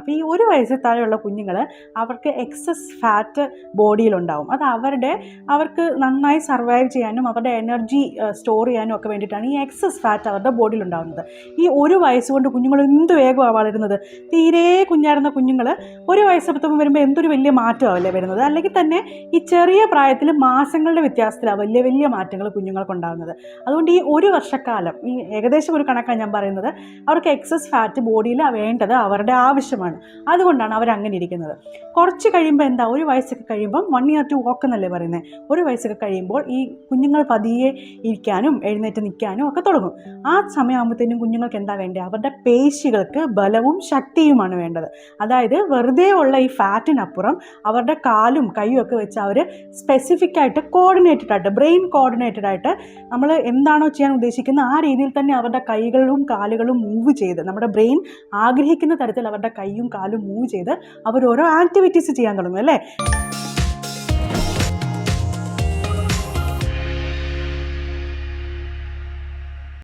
അപ്പോൾ ഈ 1 വയസ്സിൽ താഴെയുള്ള കുഞ്ഞുങ്ങൾ അവർക്ക് എക്സസ് ഫാറ്റ് ബോഡിയിലുണ്ടാവും. അത് അവർക്ക് നന്നായി സർവൈവ് ചെയ്യാനും അവരുടെ എനർജി സ്റ്റോർ ചെയ്യാനും ഒക്കെ വേണ്ടിയിട്ടാണ് ഈ എക്സസ് ഫാറ്റ് അവരുടെ ബോഡിയിലുണ്ടാകുന്നത്. ഈ 1 വയസ്സുകൊണ്ട് കുഞ്ഞുങ്ങൾ എന്ത് വേഗമാണ് വളരുന്നത്. തീരെ കുഞ്ഞായിരുന്ന കുഞ്ഞുങ്ങൾ 1 വയസ്സെത്തുമ്പോൾ വരുമ്പോൾ എന്തൊരു വലിയ മാറ്റമാവല്ലേ വരുന്നത്. അല്ലെങ്കിൽ തന്നെ ഈ ചെറിയ പ്രായത്തിൽ മാസങ്ങളുടെ വ്യത്യാസത്തിലാണ് വലിയ വലിയ മാറ്റങ്ങൾ കുഞ്ഞുങ്ങൾക്കുണ്ടാകുന്നത്. അതുകൊണ്ട് ഈ 1 വർഷക്കാലം, ഈ ഏകദേശം ഒരു കണക്കാണ് ഞാൻ പറയുന്നത്, അവർക്ക് എക്സസ് ഫാറ്റ് ബോഡിയിൽ വേണ്ടത് അവരുടെ ആവശ്യമാണ്. അതുകൊണ്ടാണ് അവരങ്ങനെ ഇരിക്കുന്നത്. കുറച്ച് കഴിയുമ്പോൾ എന്താ, 1 വയസ്സൊക്കെ കഴിയുമ്പം 1 year to walk എന്നല്ലേ പറയുന്നത്. 1 വയസ്സൊക്കെ കഴിയുമ്പോൾ ഈ കുഞ്ഞുങ്ങൾ പതിയെ ഇരിക്കാനും എഴുന്നേറ്റ് നിൽക്കാനും ഒക്കെ തുടങ്ങും. ആ സമയമാകുമ്പോഴത്തേനും കുഞ്ഞുങ്ങൾക്ക് എന്താ വേണ്ടത്, അവരുടെ പേശികൾക്ക് ബലവും ശക്തിയുമാണ് വേണ്ടത്. അതായത് വെറുതെ ഉള്ള ഈ ഫാറ്റിനപ്പുറം അവരുടെ കാലും കൈയും ഒക്കെ വെച്ച് അവർ സ്പെസിഫിക് ആയിട്ട് കോർഡിനേറ്റഡ് ആയിട്ട്, ബ്രെയിൻ കോർഡിനേറ്റഡ് ആയിട്ട് നമ്മൾ എന്താണോ ചെയ്യാൻ ഉദ്ദേശിക്കുന്നത് ആ രീതിയിൽ തന്നെ അവരുടെ കൈകളും കാലുകളും മൂവ് ചെയ്ത്, നമ്മുടെ ബ്രെയിൻ ആഗ്രഹിക്കുന്ന തരത്തിൽ അവരുടെ കൈയും കാലും മൂവ് ചെയ്ത് അവർ ഓരോ ആക്ടിവിറ്റീസ് ചെയ്യാൻ തുടങ്ങും അല്ലേ.